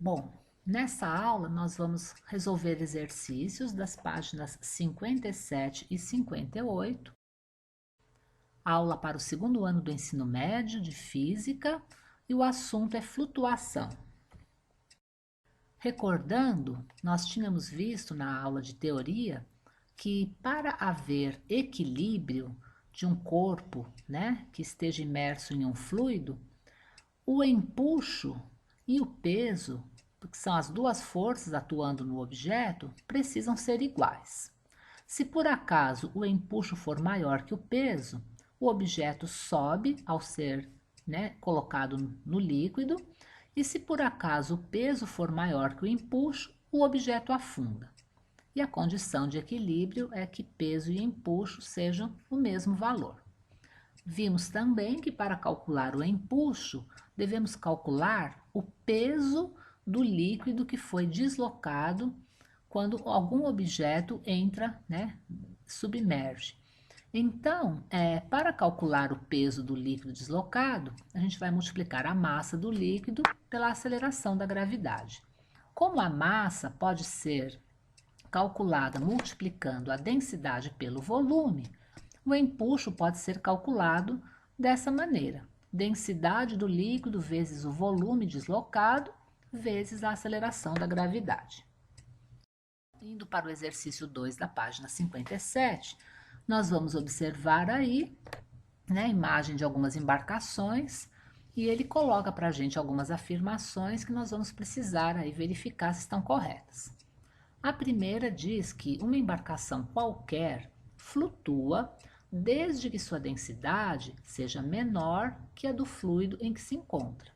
Bom, nessa aula nós vamos resolver exercícios das páginas 57 e 58, aula para o segundo ano do ensino médio de física, e o assunto é flutuação. Recordando, nós tínhamos visto na aula de teoria que para haver equilíbrio de um corpo, né, que esteja imerso em um fluido, o empuxo e o peso, que são as duas forças atuando no objeto, precisam ser iguais. Se por acaso o empuxo for maior que o peso, o objeto sobe ao ser, né, colocado no líquido, e se por acaso o peso for maior que o empuxo, o objeto afunda. E a condição de equilíbrio é que peso e empuxo sejam o mesmo valor. Vimos também que para calcular o empuxo, devemos calcular o peso do líquido que foi deslocado quando algum objeto entra, né, submerge. Então, para calcular o peso do líquido deslocado, a gente vai multiplicar a massa do líquido pela aceleração da gravidade. Como a massa pode ser calculada multiplicando a densidade pelo volume, o empuxo pode ser calculado dessa maneira: densidade do líquido vezes o volume deslocado vezes a aceleração da gravidade. Indo para o exercício 2 da página 57, nós vamos observar aí, né, a imagem de algumas embarcações, e ele coloca para a gente algumas afirmações que nós vamos precisar aí verificar se estão corretas. A primeira diz que uma embarcação qualquer flutua desde que sua densidade seja menor que a do fluido em que se encontra.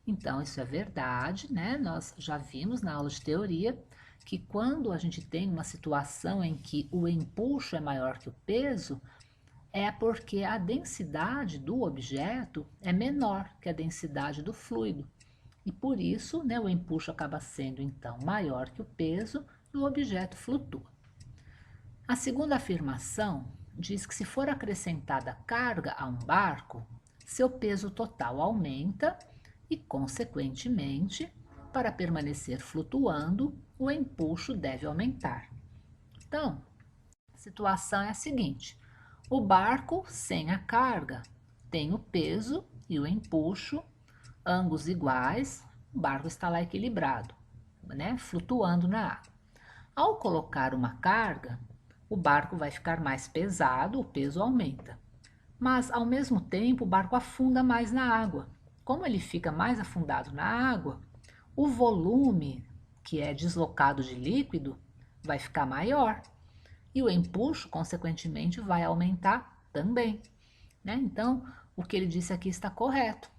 Então, isso é verdade, né? Nós já vimos na aula de teoria que quando a gente tem uma situação em que o empuxo é maior que o peso, é porque a densidade do objeto é menor que a densidade do fluido. E por isso, né, o empuxo acaba sendo então maior que o peso e o objeto flutua. A segunda afirmação diz que se for acrescentada carga a um barco, seu peso total aumenta e, consequentemente, para permanecer flutuando, o empuxo deve aumentar. Então, a situação é a seguinte: o barco sem a carga tem o peso e o empuxo, ambos iguais, o barco está lá equilibrado, né, flutuando na água. Ao colocar uma carga, o barco vai ficar mais pesado, o peso aumenta. Mas, ao mesmo tempo, o barco afunda mais na água. Como ele fica mais afundado na água, o volume que é deslocado de líquido vai ficar maior. E o empuxo, consequentemente, vai aumentar também, né? Então, o que ele disse aqui está correto,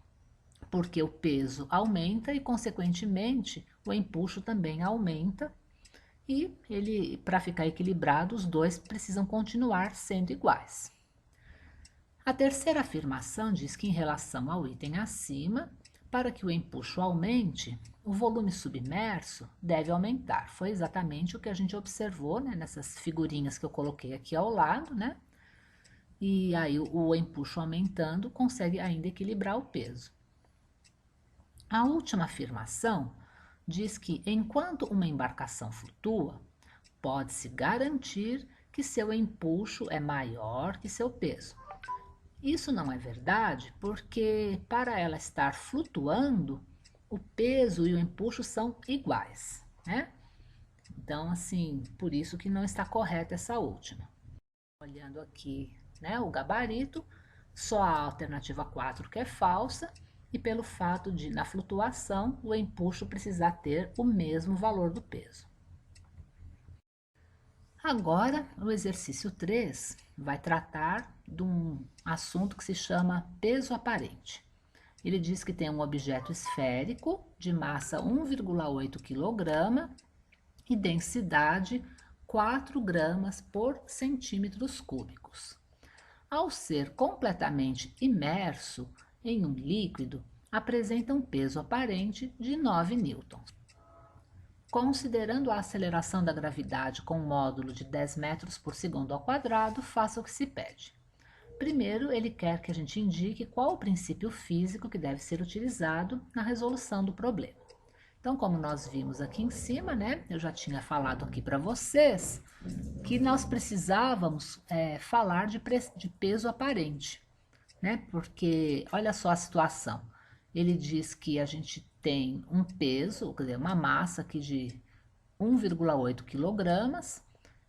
porque o peso aumenta e, consequentemente, o empuxo também aumenta. E ele, para ficar equilibrado, os dois precisam continuar sendo iguais. A terceira afirmação diz que, em relação ao item acima, para que o empuxo aumente, o volume submerso deve aumentar. Foi exatamente o que a gente observou, né, nessas figurinhas que eu coloquei aqui ao lado, né? E aí o empuxo aumentando consegue ainda equilibrar o peso. A última afirmação diz que, enquanto uma embarcação flutua, pode-se garantir que seu empuxo é maior que seu peso. Isso não é verdade, porque para ela estar flutuando, o peso e o empuxo são iguais, né? Então, assim, por isso que não está correta essa última. Olhando aqui, né, o gabarito, só a alternativa 4 que é falsa, e pelo fato de, na flutuação, o empuxo precisar ter o mesmo valor do peso. Agora, o exercício 3 vai tratar de um assunto que se chama peso aparente. Ele diz que tem um objeto esférico de massa 1,8 kg e densidade 4 gramas por centímetros cúbicos. Ao ser completamente imerso em um líquido, apresenta um peso aparente de 9 newtons. Considerando a aceleração da gravidade com um módulo de 10 metros por segundo ao quadrado, faça o que se pede. Primeiro, ele quer que a gente indique qual o princípio físico que deve ser utilizado na resolução do problema. Então, como nós vimos aqui em cima, né, eu já tinha falado aqui para vocês que nós precisávamos falar de peso aparente, né? Porque olha só a situação. Ele diz que a gente tem um peso, quer dizer, uma massa aqui de 1,8 quilogramas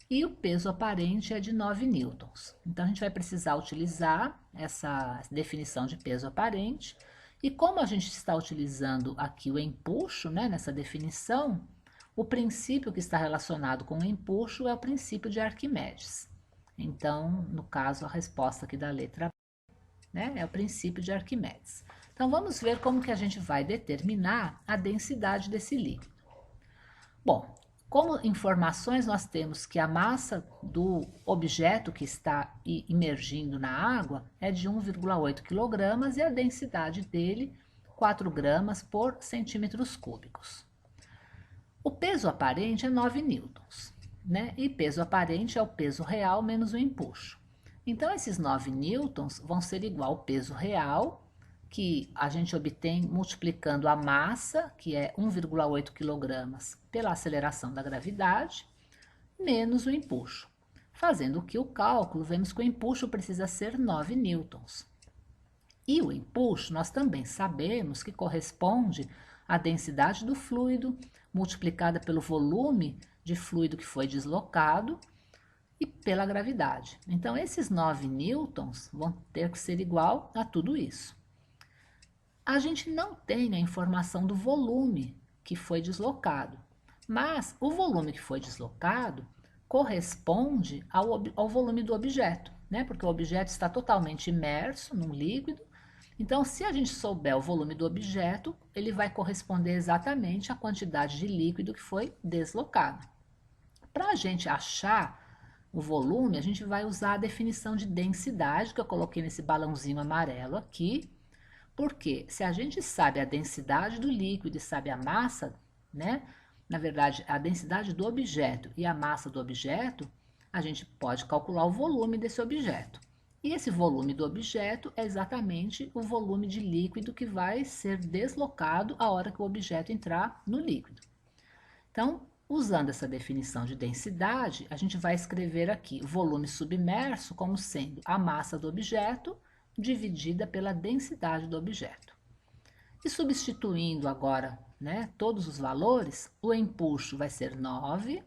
e o peso aparente é de 9 newtons. Então a gente vai precisar utilizar essa definição de peso aparente. E como a gente está utilizando aqui o empuxo, né, nessa definição, o princípio que está relacionado com o empuxo é o princípio de Arquimedes. Então, no caso, a resposta aqui da letra B, né, é o princípio de Arquimedes. Então, vamos ver como que a gente vai determinar a densidade desse líquido. Bom, como informações, nós temos que a massa do objeto que está imergindo na água é de 1,8 kg e a densidade dele 4 gramas por centímetros cúbicos. O peso aparente é 9 newtons, né? E peso aparente é o peso real menos o empuxo. Então, esses 9 newtons vão ser igual ao peso real, que a gente obtém multiplicando a massa, que é 1,8 kg, pela aceleração da gravidade, menos o empuxo. Fazendo aqui o cálculo, vemos que o empuxo precisa ser 9 newtons. E o empuxo, nós também sabemos que corresponde à densidade do fluido multiplicada pelo volume de fluido que foi deslocado e pela gravidade. Então, esses 9 newtons vão ter que ser igual a tudo isso. A gente não tem a informação do volume que foi deslocado, mas o volume que foi deslocado corresponde ao volume do objeto, né? Porque o objeto está totalmente imerso num líquido. Então, se a gente souber o volume do objeto, ele vai corresponder exatamente à quantidade de líquido que foi deslocado. Para a gente achar o volume, a gente vai usar a definição de densidade que eu coloquei nesse balãozinho amarelo aqui, porque se a gente sabe a densidade do líquido e sabe a massa, né? Na verdade, a densidade do objeto e a massa do objeto, a gente pode calcular o volume desse objeto. E esse volume do objeto é exatamente o volume de líquido que vai ser deslocado a hora que o objeto entrar no líquido. Então, usando essa definição de densidade, a gente vai escrever aqui o volume submerso como sendo a massa do objeto dividida pela densidade do objeto. E substituindo agora, né, todos os valores, o empuxo vai ser 9,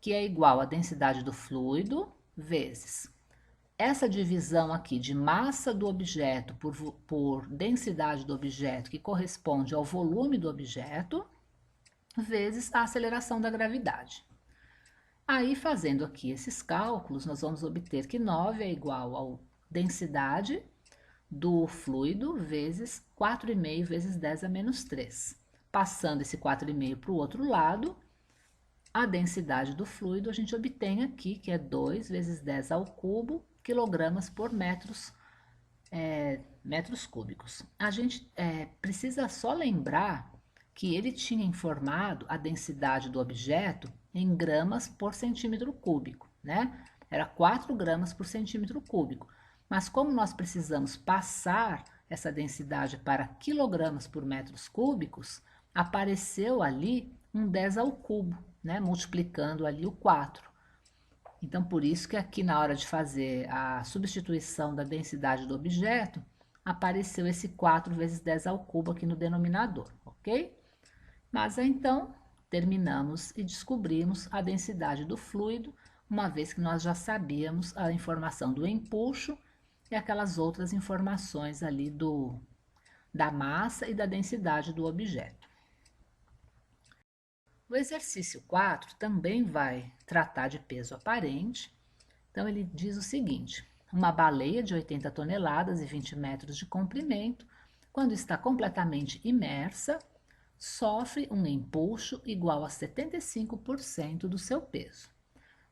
que é igual à densidade do fluido, vezes essa divisão aqui de massa do objeto por densidade do objeto, que corresponde ao volume do objeto, vezes a aceleração da gravidade. Aí, fazendo aqui esses cálculos, nós vamos obter que 9 é igual à densidade do fluido vezes 4,5 vezes 10 a menos 3. Passando esse 4,5 para o outro lado, a densidade do fluido a gente obtém aqui, que é 2 vezes 10 ao cubo, quilogramas por metros cúbicos. A gente precisa só lembrar que ele tinha informado a densidade do objeto em gramas por centímetro cúbico, né? Era 4 gramas por centímetro cúbico. Mas como nós precisamos passar essa densidade para quilogramas por metros cúbicos, apareceu ali um 10 ao cubo, né? Multiplicando ali o 4. Então, por isso que aqui na hora de fazer a substituição da densidade do objeto, apareceu esse 4 vezes 10 ao cubo aqui no denominador, ok? Mas então, terminamos e descobrimos a densidade do fluido, uma vez que nós já sabíamos a informação do empuxo e aquelas outras informações ali da massa e da densidade do objeto. O exercício 4 também vai tratar de peso aparente. Então, ele diz o seguinte: uma baleia de 80 toneladas e 20 metros de comprimento, quando está completamente imersa, sofre um empuxo igual a 75% do seu peso.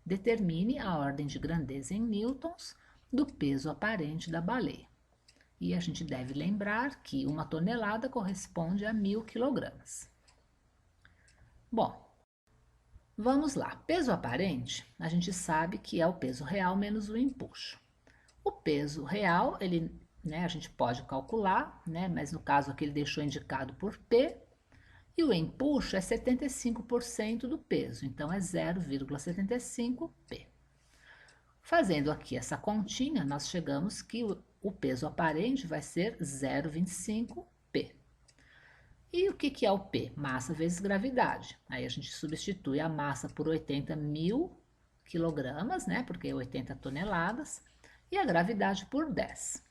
Determine a ordem de grandeza em newtons do peso aparente da baleia. E a gente deve lembrar que uma tonelada corresponde a 1.000 quilogramas. Bom, vamos lá. Peso aparente, a gente sabe que é o peso real menos o empuxo. O peso real, a gente pode calcular, mas no caso aqui ele deixou indicado por P, E o empuxo é 75% do peso, então é 0,75 P. Fazendo aqui essa continha, nós chegamos que o peso aparente vai ser 0,25 P. E o que é o P? Massa vezes gravidade. Aí a gente substitui a massa por 80.000 quilogramas, né? Porque é 80 toneladas, e a gravidade por 10.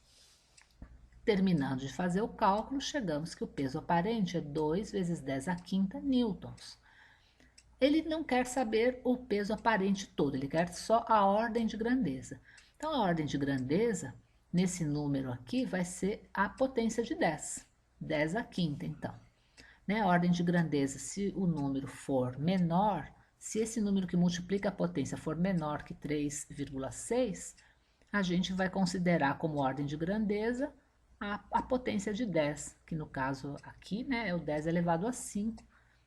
Terminando de fazer o cálculo, chegamos que o peso aparente é 2 vezes 10 a quinta newtons. Ele não quer saber o peso aparente todo, ele quer só a ordem de grandeza. Então, a ordem de grandeza, nesse número aqui, vai ser a potência de 10. 10 a quinta, então. Né? A ordem de grandeza, se o número for menor, se esse número que multiplica a potência for menor que 3,6, a gente vai considerar como ordem de grandeza a potência de 10, que no caso aqui, né, é o 10 elevado a 5.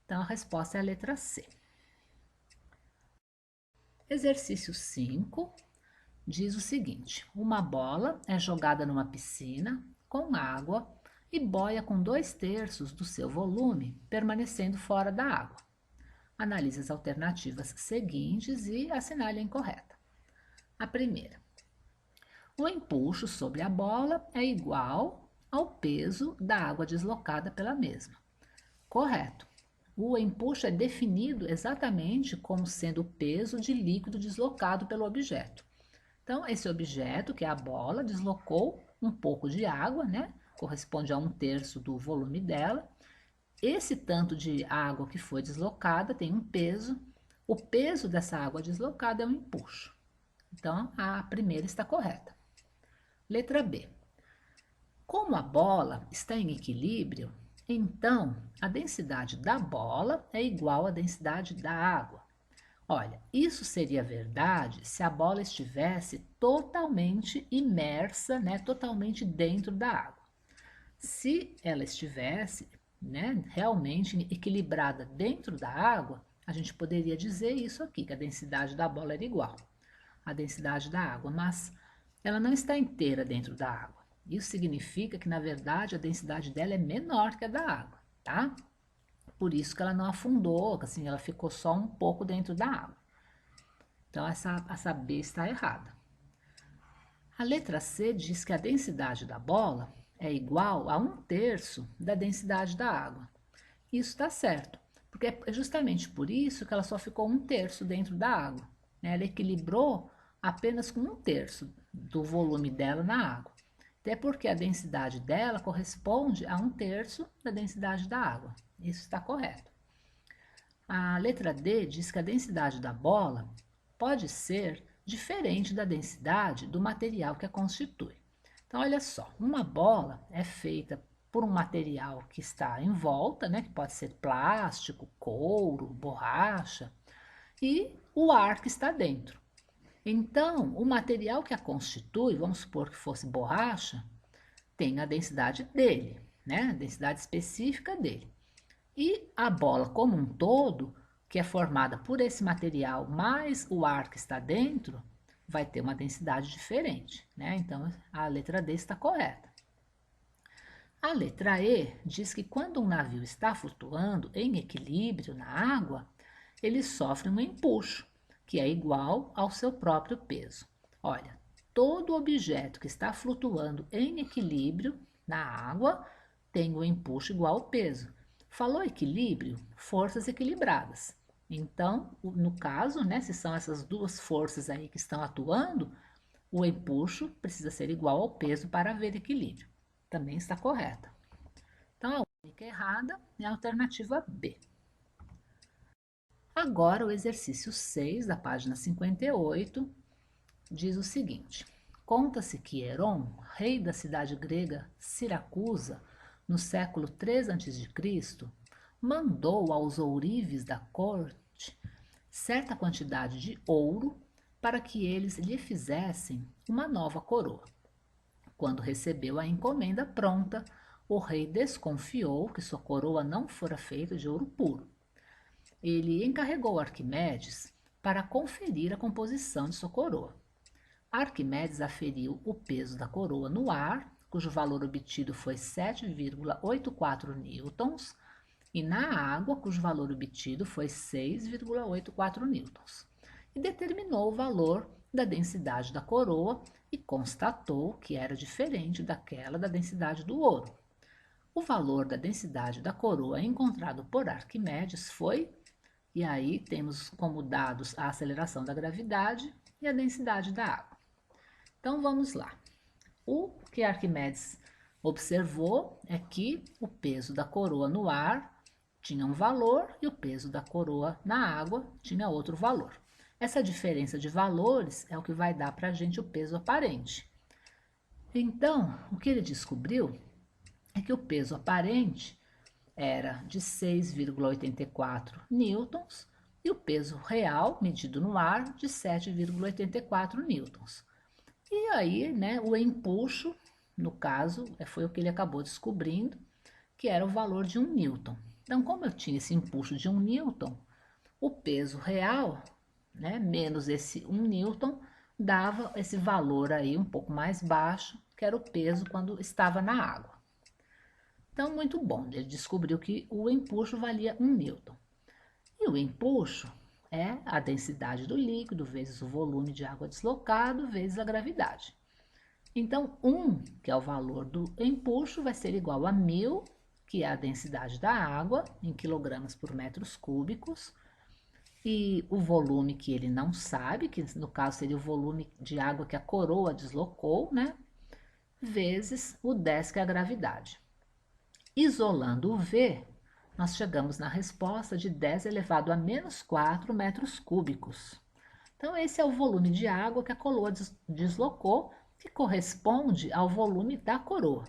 Então, a resposta é a letra C. Exercício 5 diz o seguinte: uma bola é jogada numa piscina com água e boia com 2/3 do seu volume, permanecendo fora da água. Analise as alternativas seguintes e assinale a incorreta. A primeira: o empuxo sobre a bola é igual ao peso da água deslocada pela mesma. Correto. O empuxo é definido exatamente como sendo o peso de líquido deslocado pelo objeto. Então, esse objeto, que é a bola, deslocou um pouco de água, né? Corresponde a 1/3 do volume dela. Esse tanto de água que foi deslocada tem um peso. O peso dessa água deslocada é um empuxo. Então, a primeira está correta. Letra B. Como a bola está em equilíbrio, então a densidade da bola é igual à densidade da água. Olha, isso seria verdade se a bola estivesse totalmente imersa, né, totalmente dentro da água. Se ela estivesse, né, realmente equilibrada dentro da água, a gente poderia dizer isso aqui, que a densidade da bola era igual à densidade da água, mas ela não está inteira dentro da água. Isso significa que, na verdade, a densidade dela é menor que a da água, tá? Por isso que ela não afundou, assim, ela ficou só um pouco dentro da água. Então, essa B está errada. A letra C diz que a densidade da bola é igual a 1/3 da densidade da água. Isso está certo, porque é justamente por isso que ela só ficou 1/3 dentro da água. Ela equilibrou apenas com 1/3 do volume dela na água. Até porque a densidade dela corresponde a 1/3 da densidade da água. Isso está correto. A letra D diz que a densidade da bola pode ser diferente da densidade do material que a constitui. Então, olha só, uma bola é feita por um material que está em volta, né, que pode ser plástico, couro, borracha, e o ar que está dentro. Então, o material que a constitui, vamos supor que fosse borracha, tem a densidade dele, né? A densidade específica dele. E a bola como um todo, que é formada por esse material mais o ar que está dentro, vai ter uma densidade diferente, né? Então, a letra D está correta. A letra E diz que quando um navio está flutuando em equilíbrio na água, ele sofre um empuxo, que é igual ao seu próprio peso. Olha, todo objeto que está flutuando em equilíbrio na água tem um empuxo igual ao peso. Falou equilíbrio, forças equilibradas. Então, no caso, né, se são essas duas forças aí que estão atuando, o empuxo precisa ser igual ao peso para haver equilíbrio. Também está correta. Então, a única errada é a alternativa B. Agora, o exercício 6, da página 58, diz o seguinte: conta-se que Heron, rei da cidade grega Siracusa, no século 3 a.C., mandou aos ourives da corte certa quantidade de ouro para que eles lhe fizessem uma nova coroa. Quando recebeu a encomenda pronta, o rei desconfiou que sua coroa não fora feita de ouro puro. Ele encarregou Arquimedes para conferir a composição de sua coroa. Arquimedes aferiu o peso da coroa no ar, cujo valor obtido foi 7,84 newtons, e na água, cujo valor obtido foi 6,84 newtons. E determinou o valor da densidade da coroa e constatou que era diferente daquela da densidade do ouro. O valor da densidade da coroa encontrado por Arquimedes foi, e aí temos como dados a aceleração da gravidade e a densidade da água. Então vamos lá. O que Arquimedes observou é que o peso da coroa no ar tinha um valor e o peso da coroa na água tinha outro valor. Essa diferença de valores é o que vai dar para a gente o peso aparente. Então, o que ele descobriu é que o peso aparente era de 6,84 newtons e o peso real, medido no ar, de 7,84 newtons. E aí, né, o empuxo, no caso, foi o que ele acabou descobrindo, que era o valor de 1 newton. Então, como eu tinha esse empuxo de 1 newton, o peso real, né, menos esse 1 newton, dava esse valor aí um pouco mais baixo, que era o peso quando estava na água. Então, muito bom, ele descobriu que o empuxo valia 1 newton. E o empuxo é a densidade do líquido vezes o volume de água deslocado vezes a gravidade. Então, 1, que é o valor do empuxo, vai ser igual a 1000, que é a densidade da água, em quilogramas por metros cúbicos, e o volume que ele não sabe, que no caso seria o volume de água que a coroa deslocou, né? Vezes o 10, que é a gravidade. Isolando o V, nós chegamos na resposta de 10 elevado a menos 4 metros cúbicos. Então, esse é o volume de água que a coroa deslocou, que corresponde ao volume da coroa,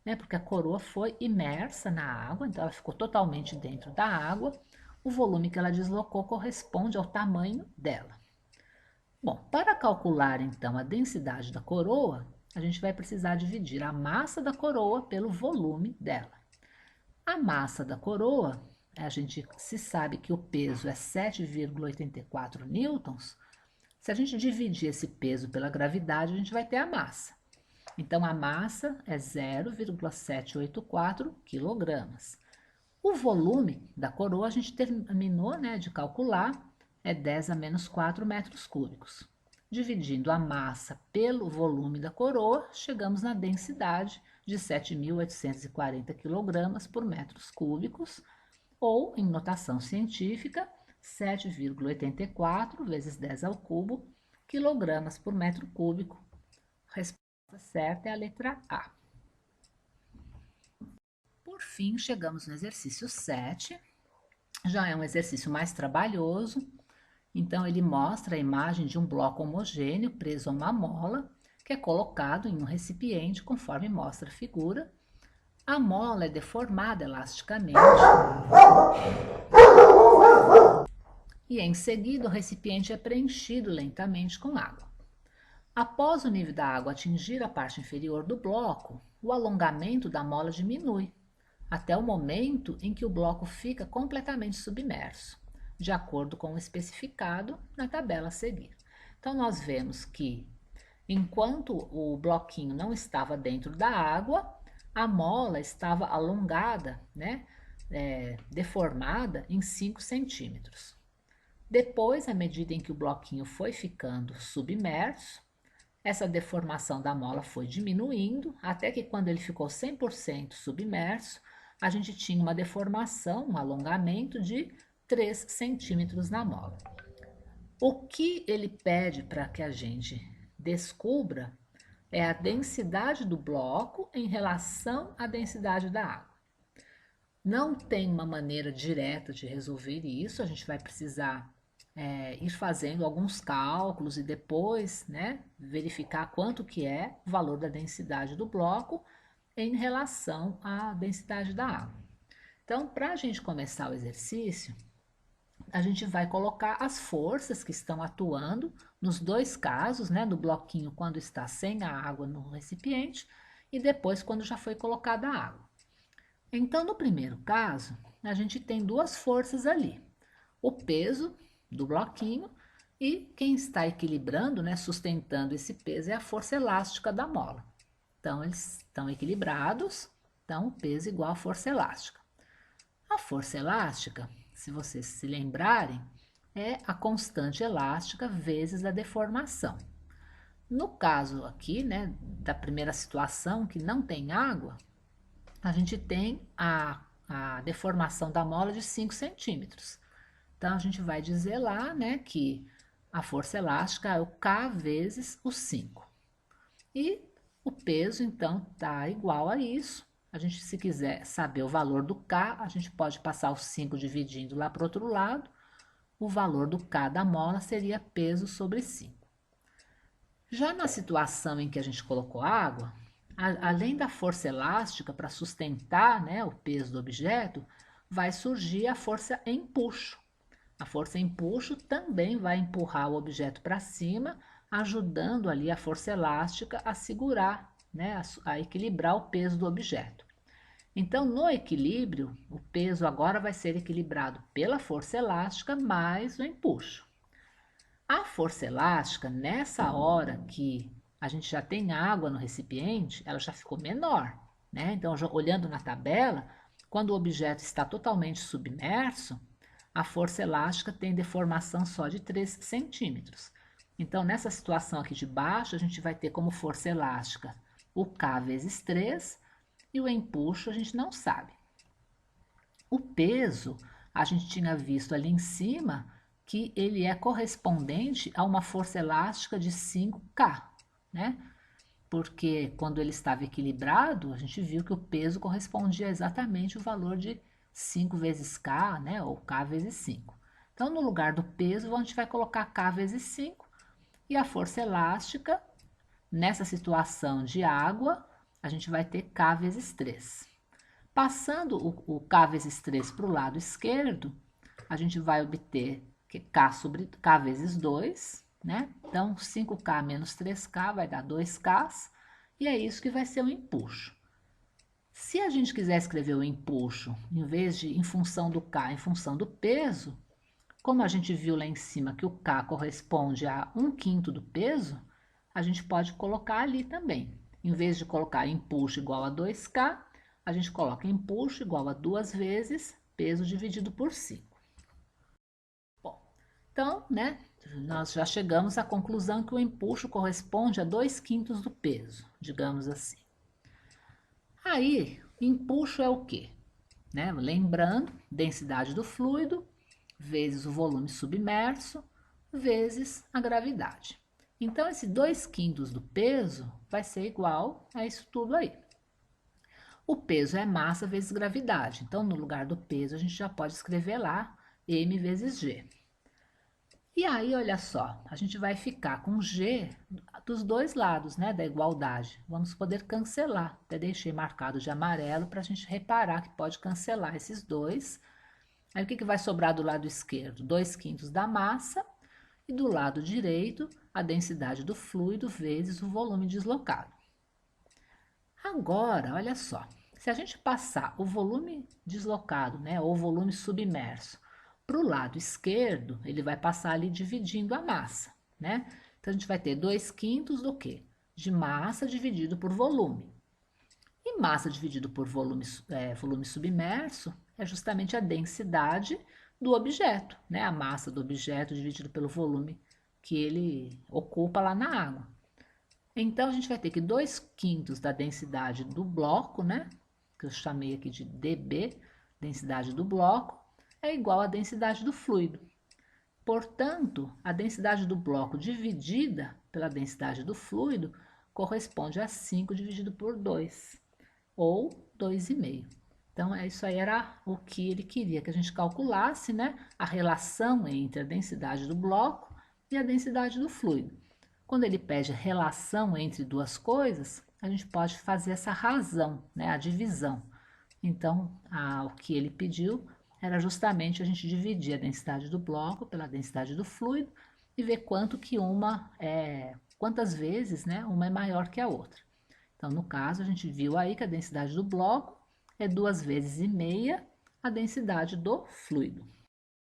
né? Porque a coroa foi imersa na água, então ela ficou totalmente dentro da água. O volume que ela deslocou corresponde ao tamanho dela. Bom, para calcular então a densidade da coroa, a gente vai precisar dividir a massa da coroa pelo volume dela. A massa da coroa, a gente se sabe que o peso é 7,84 newtons. Se a gente dividir esse peso pela gravidade, a gente vai ter a massa. Então, a massa é 0,784 quilogramas. O volume da coroa, a gente terminou, né, de calcular, é 10 a menos 4 metros cúbicos. Dividindo a massa pelo volume da coroa, chegamos na densidade de 7.840 kg por metros cúbicos, ou, em notação científica, 7,84 vezes 10 ao cubo, quilogramas por metro cúbico. A resposta certa é a letra A. Por fim, chegamos no exercício 7. Já é um exercício mais trabalhoso. Então, ele mostra a imagem de um bloco homogêneo preso a uma mola, que é colocado em um recipiente conforme mostra a figura. A mola é deformada elasticamente e em seguida o recipiente é preenchido lentamente com água. Após o nível da água atingir a parte inferior do bloco, o alongamento da mola diminui, até o momento em que o bloco fica completamente submerso, de acordo com o especificado na tabela a seguir. Então, nós vemos que, enquanto o bloquinho não estava dentro da água, a mola estava alongada, né, deformada em 5 centímetros. Depois, à medida em que o bloquinho foi ficando submerso, essa deformação da mola foi diminuindo, até que quando ele ficou 100% submerso, a gente tinha uma deformação, um alongamento de 3 centímetros na mola. O que ele pede para que a gente descubra é a densidade do bloco em relação à densidade da água. Não tem uma maneira direta de resolver isso, a gente vai precisar ir fazendo alguns cálculos e depois, né, verificar quanto que é o valor da densidade do bloco em relação à densidade da água. Então, para a gente começar o exercício, a gente vai colocar as forças que estão atuando nos dois casos, né, do bloquinho quando está sem a água no recipiente e depois quando já foi colocada a água. Então, no primeiro caso, a gente tem duas forças ali. O peso do bloquinho e quem está equilibrando, né, sustentando esse peso é a força elástica da mola. Então, eles estão equilibrados, então o peso igual à força elástica. A força elástica, se vocês se lembrarem, é a constante elástica vezes a deformação. No caso aqui, né, da primeira situação, que não tem água, a gente tem a deformação da mola de 5 centímetros. Então, a gente vai dizer lá, né, que a força elástica é o K vezes o 5. E o peso, então, está igual a isso. A gente, se quiser saber o valor do K, a gente pode passar o 5 dividindo lá para o outro lado. O valor do K da mola seria peso sobre 5. Já na situação em que a gente colocou água, além da força elástica para sustentar, né, o peso do objeto, vai surgir a força empuxo. A força empuxo também vai empurrar o objeto para cima, ajudando ali a força elástica a segurar, né, a equilibrar o peso do objeto. Então, no equilíbrio, o peso agora vai ser equilibrado pela força elástica mais o empuxo. A força elástica, nessa hora que a gente já tem água no recipiente, ela já ficou menor, né? Então, olhando na tabela, quando o objeto está totalmente submerso, a força elástica tem deformação só de 3 centímetros. Então, nessa situação aqui de baixo, a gente vai ter como força elástica o K vezes 3 e o empuxo a gente não sabe. O peso, a gente tinha visto ali em cima que ele é correspondente a uma força elástica de 5K, né? Porque quando ele estava equilibrado, a gente viu que o peso correspondia exatamente ao valor de 5 vezes K, né? Ou K vezes 5. Então, no lugar do peso, a gente vai colocar K vezes 5 e a força elástica, nessa situação de água, a gente vai ter K vezes 3. Passando o K vezes 3 para o lado esquerdo, a gente vai obter que K sobre K vezes 2, né? Então, 5K menos 3K vai dar 2K, e é isso que vai ser o empuxo. Se a gente quiser escrever o empuxo, em vez de em função do K, em função do peso, como a gente viu lá em cima que o K corresponde a 1/5 do peso, a gente pode colocar ali também. Em vez de colocar empuxo igual a 2K, a gente coloca empuxo igual a 2 vezes peso dividido por 5. Bom, então, né, nós já chegamos à conclusão que o empuxo corresponde a 2/5 do peso, digamos assim. Aí, empuxo é o quê? Né? Lembrando, densidade do fluido vezes o volume submerso vezes a gravidade. Então, esse 2/5 do peso vai ser igual a isso tudo aí. O peso é massa vezes gravidade. Então, no lugar do peso, a gente já pode escrever lá m vezes g. E aí, olha só, a gente vai ficar com g dos dois lados, né, da igualdade. Vamos poder cancelar. Até deixei marcado de amarelo para a gente reparar que pode cancelar esses dois. Aí, o que vai sobrar do lado esquerdo? 2/5 da massa. E do lado direito, a densidade do fluido vezes o volume deslocado. Agora, olha só, se a gente passar o volume deslocado, né, ou volume submerso, para o lado esquerdo, ele vai passar ali dividindo a massa, né? Então, a gente vai ter 2/5 do quê? De massa dividido por volume. E massa dividido por volume submerso é justamente a densidade do objeto, né? A massa do objeto dividido pelo volume que ele ocupa lá na água. Então, a gente vai ter que 2/5 da densidade do bloco, né? Que eu chamei aqui de dB, densidade do bloco, é igual à densidade do fluido. Portanto, a densidade do bloco dividida pela densidade do fluido corresponde a 5 dividido por 2, ou 2,5. Então, isso aí era o que ele queria que a gente calculasse, né? A relação entre a densidade do bloco e a densidade do fluido. Quando ele pede relação entre duas coisas, a gente pode fazer essa razão, né? A divisão. Então, o que ele pediu era justamente a gente dividir a densidade do bloco pela densidade do fluido e ver quantas vezes, né, uma é maior que a outra. Então, no caso, a gente viu aí que a densidade do bloco é 2,5 vezes a densidade do fluido.